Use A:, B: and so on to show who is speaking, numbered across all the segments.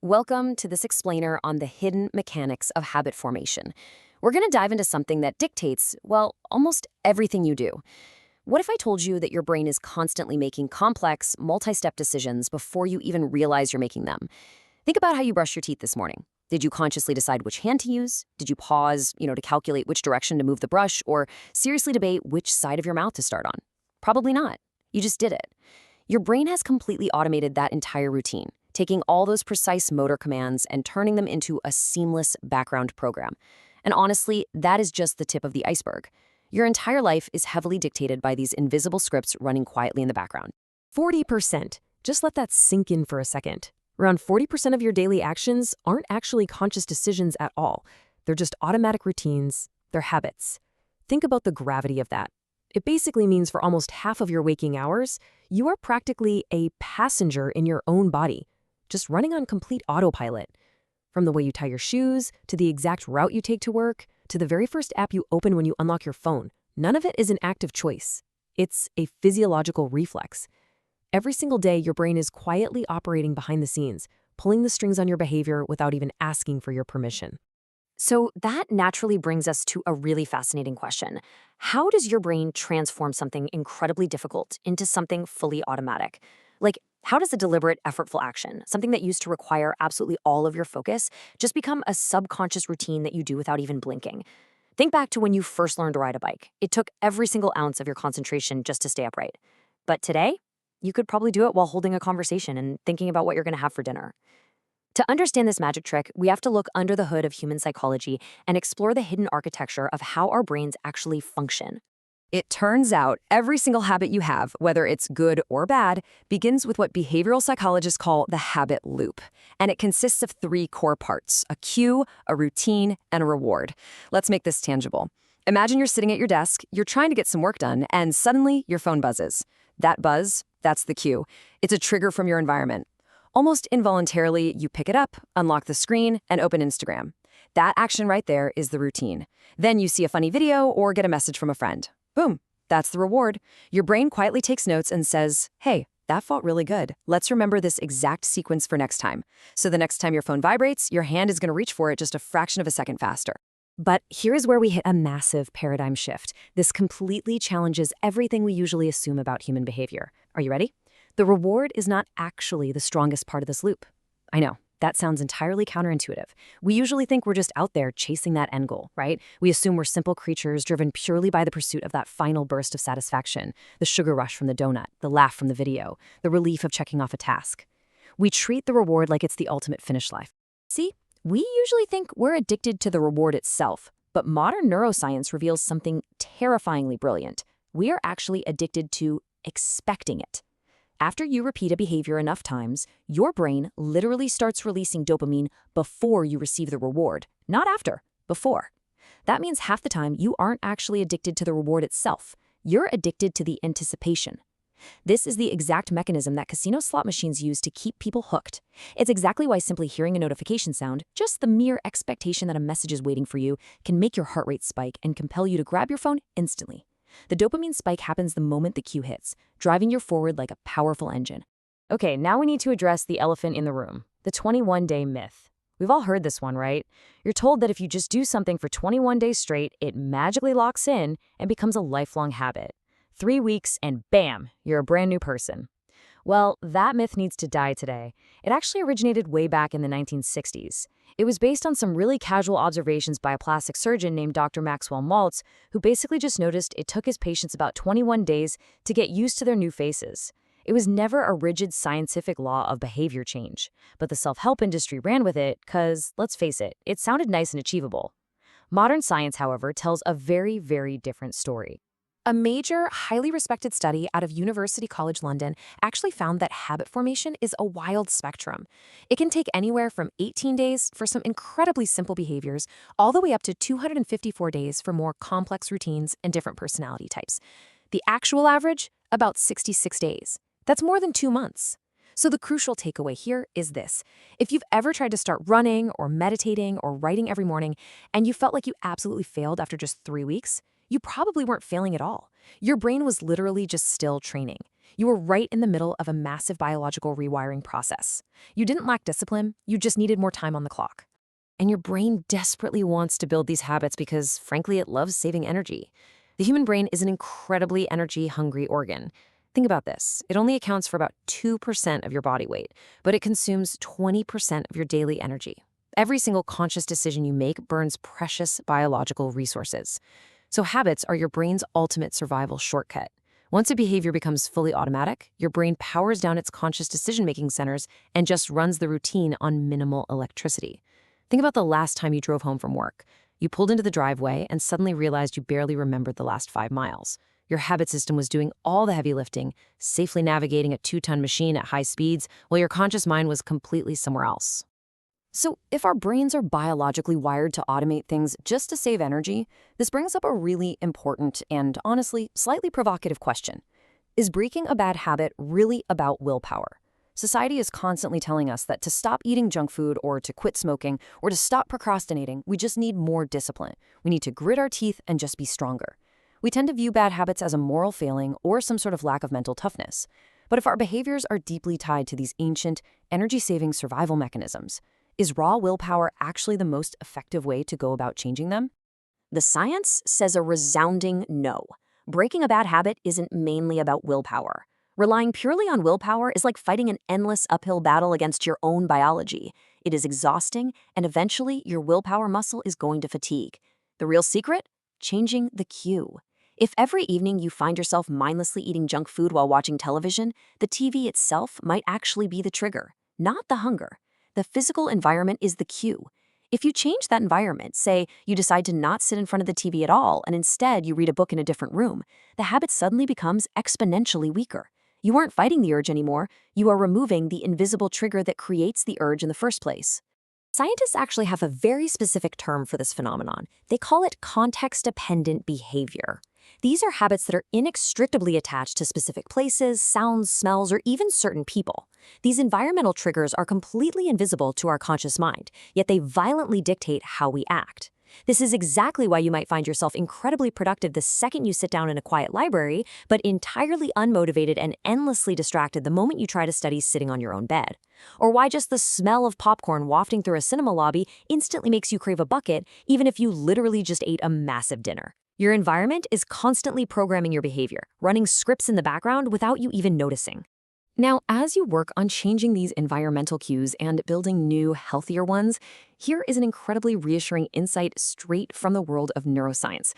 A: Welcome to this explainer on the hidden mechanics of habit formation. We're going to dive into something that dictates, well, almost everything you do. What if I told you that your brain is constantly making complex, multi-step decisions before you even realize you're making them? Think about how you brush your teeth this morning. Did you consciously decide which hand to use? Did you pause, to calculate which direction to move the brush, or seriously debate which side of your mouth to start on? Probably not. You just did it. Your brain has completely automated that entire routine, taking all those precise motor commands and turning them into a seamless background program. And honestly, that is just the tip of the iceberg. Your entire life is heavily dictated by these invisible scripts running quietly in the background.
B: 40%. Just let that sink in for a second. Around 40% of your daily actions aren't actually conscious decisions at all. They're just automatic routines, they're habits. Think about the gravity of that. It basically means for almost half of your waking hours, you are practically a passenger in your own body, just running on complete autopilot. From the way you tie your shoes, to the exact route you take to work, to the very first app you open when you unlock your phone, none of it is an active choice. It's a physiological reflex. Every single day, your brain is quietly operating behind the scenes, pulling the strings on your behavior without even asking for your permission.
A: So that naturally brings us to a really fascinating question. How does your brain transform something incredibly difficult into something fully automatic? Like, how does a deliberate, effortful action, something that used to require absolutely all of your focus, just become a subconscious routine that you do without even blinking? Think back to when you first learned to ride a bike. It took every single ounce of your concentration just to stay upright. But today, you could probably do it while holding a conversation and thinking about what you're going to have for dinner. To understand this magic trick, we have to look under the hood of human psychology and explore the hidden architecture of how our brains actually function. It turns out every single habit you have, whether it's good or bad, begins with what behavioral psychologists call the habit loop. And it consists of three core parts: a cue, a routine, and a reward. Let's make this tangible. Imagine you're sitting at your desk, you're trying to get some work done, and suddenly your phone buzzes. That buzz, that's the cue. It's a trigger from your environment. Almost involuntarily, you pick it up, unlock the screen, and open Instagram. That action right there is the routine. Then you see a funny video or get a message from a friend. Boom, that's the reward. Your brain quietly takes notes and says, hey, that felt really good. Let's remember this exact sequence for next time. So the next time your phone vibrates, your hand is going to reach for it just a fraction of a second faster. But here is where we hit a massive paradigm shift. This completely challenges everything we usually assume about human behavior. Are you ready? The reward is not actually the strongest part of this loop. I know, that sounds entirely counterintuitive. We usually think we're just out there chasing that end goal, right? We assume we're simple creatures driven purely by the pursuit of that final burst of satisfaction, the sugar rush from the donut, the laugh from the video, the relief of checking off a task. We treat the reward like it's the ultimate finish line. See, we usually think we're addicted to the reward itself, but modern neuroscience reveals something terrifyingly brilliant. We are actually addicted to expecting it. After you repeat a behavior enough times, your brain literally starts releasing dopamine before you receive the reward, not after, before. That means half the time you aren't actually addicted to the reward itself. You're addicted to the anticipation. This is the exact mechanism that casino slot machines use to keep people hooked. It's exactly why simply hearing a notification sound, just the mere expectation that a message is waiting for you, can make your heart rate spike and compel you to grab your phone instantly. The dopamine spike happens the moment the cue hits, driving you forward like a powerful engine. Okay, now we need to address the elephant in the room, the 21-day myth. We've all heard this one, right? You're told that if you just do something for 21 days straight, it magically locks in and becomes a lifelong habit. 3 weeks and bam, you're a brand new person. Well, that myth needs to die today. It actually originated way back in the 1960s. It was based on some really casual observations by a plastic surgeon named Dr. Maxwell Maltz, who basically just noticed it took his patients about 21 days to get used to their new faces. It was never a rigid scientific law of behavior change, but the self-help industry ran with it because, let's face it, it sounded nice and achievable. Modern science, however, tells a very, very different story. A major, highly respected study out of University College London actually found that habit formation is a wild spectrum. It can take anywhere from 18 days for some incredibly simple behaviors, all the way up to 254 days for more complex routines and different personality types. The actual average? About 66 days. That's more than 2 months. So the crucial takeaway here is this. If you've ever tried to start running or meditating or writing every morning and you felt like you absolutely failed after just 3 weeks, you probably weren't failing at all.
B: Your brain was literally just still training. You were right in the middle of a massive biological rewiring process. You didn't lack discipline, you just needed more time on the clock. And your brain desperately wants to build these habits because, frankly, it loves saving energy. The human brain is an incredibly energy-hungry organ. Think about this. It only accounts for about 2% of your body weight, but it consumes 20% of your daily energy. Every single conscious decision you make burns precious biological resources. So habits are your brain's ultimate survival shortcut. Once a behavior becomes fully automatic, your brain powers down its conscious decision-making centers and just runs the routine on minimal electricity. Think about the last time you drove home from work. You pulled into the driveway and suddenly realized you barely remembered the last 5 miles. Your habit system was doing all the heavy lifting, safely navigating a 2-ton machine at high speeds, while your conscious mind was completely somewhere else. So, if our brains are biologically wired to automate things just to save energy, this brings up a really important and, honestly, slightly provocative question. Is breaking a bad habit really about willpower? Society is constantly telling us that to stop eating junk food or to quit smoking or to stop procrastinating, we just need more discipline. We need to grit our teeth and just be stronger. We tend to view bad habits as a moral failing or some sort of lack of mental toughness. But if our behaviors are deeply tied to these ancient, energy-saving survival mechanisms, is raw willpower actually the most effective way to go about changing them?
A: The science says a resounding no. Breaking a bad habit isn't mainly about willpower. Relying purely on willpower is like fighting an endless uphill battle against your own biology. It is exhausting, and eventually your willpower muscle is going to fatigue. The real secret? Changing the cue. If every evening you find yourself mindlessly eating junk food while watching television, the TV itself might actually be the trigger, not the hunger. The physical environment is the cue. If you change that environment, say you decide to not sit in front of the TV at all and instead you read a book in a different room, the habit suddenly becomes exponentially weaker. You aren't fighting the urge anymore, you are removing the invisible trigger that creates the urge in the first place. Scientists actually have a very specific term for this phenomenon. They call it context-dependent behavior. These are habits that are inextricably attached to specific places, sounds, smells, or even certain people. These environmental triggers are completely invisible to our conscious mind, yet they violently dictate how we act. This is exactly why you might find yourself incredibly productive the second you sit down in a quiet library, but entirely unmotivated and endlessly distracted the moment you try to study sitting on your own bed. Or why just the smell of popcorn wafting through a cinema lobby instantly makes you crave a bucket, even if you literally just ate a massive dinner. Your environment is constantly programming your behavior, running scripts in the background without you even noticing. Now, as you work on changing these environmental cues and building new, healthier ones, here is an incredibly reassuring insight straight from the world of neuroscience.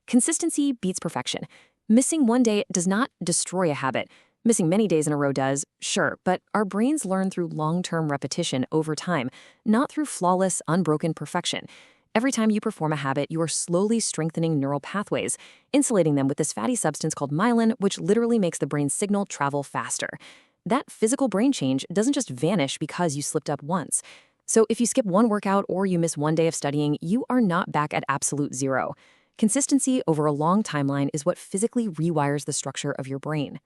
A: Consistency beats perfection. Missing one day does not destroy a habit. Missing many days in a row does, sure, but our brains learn through long-term repetition over time, not through flawless, unbroken perfection. Every time you perform a habit, you are slowly strengthening neural pathways, insulating them with this fatty substance called myelin, which literally makes the brain's signal travel faster. That physical brain change doesn't just vanish because you slipped up once. So if you skip one workout or you miss one day of studying, you are not back at absolute zero. Consistency over a long timeline is what physically rewires the structure of your brain.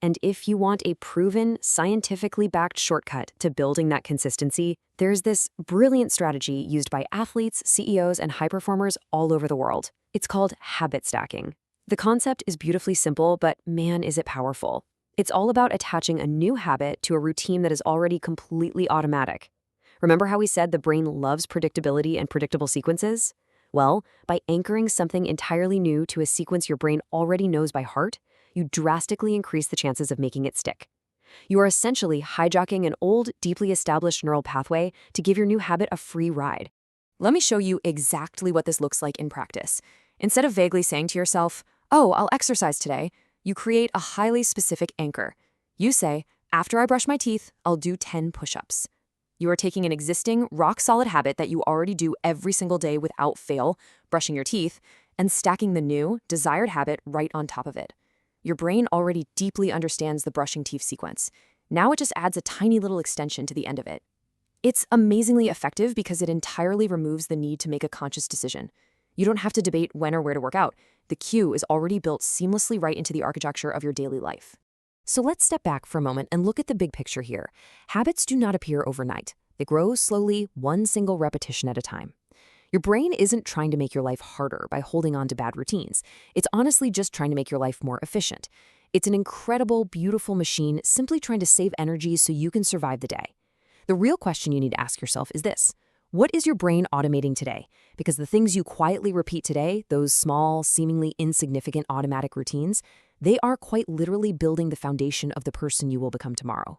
A: And if you want a proven, scientifically backed shortcut to building that consistency, there's this brilliant strategy used by athletes, CEOs, and high performers all over the world. It's called habit stacking. The concept is beautifully simple, but man, is it powerful. It's all about attaching a new habit to a routine that is already completely automatic. Remember how we said the brain loves predictability and predictable sequences? Well, by anchoring something entirely new to a sequence your brain already knows by heart, you drastically increase the chances of making it stick. You are essentially hijacking an old, deeply established neural pathway to give your new habit a free ride. Let me show you exactly what this looks like in practice. Instead of vaguely saying to yourself, "Oh, I'll exercise today," you create a highly specific anchor. You say, "After I brush my teeth, I'll do 10 push-ups." You are taking an existing, rock-solid habit that you already do every single day without fail, brushing your teeth, and stacking the new, desired habit right on top of it. Your brain already deeply understands the brushing teeth sequence. Now it just adds a tiny little extension to the end of it. It's amazingly effective because it entirely removes the need to make a conscious decision. You don't have to debate when or where to work out. The cue is already built seamlessly right into the architecture of your daily life. So let's step back for a moment and look at the big picture here. Habits do not appear overnight. They grow slowly, one single repetition at a time.
B: Your brain isn't trying to make your life harder by holding on to bad routines. It's honestly just trying to make your life more efficient. It's an incredible, beautiful machine simply trying to save energy so you can survive the day. The real question you need to ask yourself is this: what is your brain automating today? Because the things you quietly repeat today, those small, seemingly insignificant automatic routines, they are quite literally building the foundation of the person you will become tomorrow.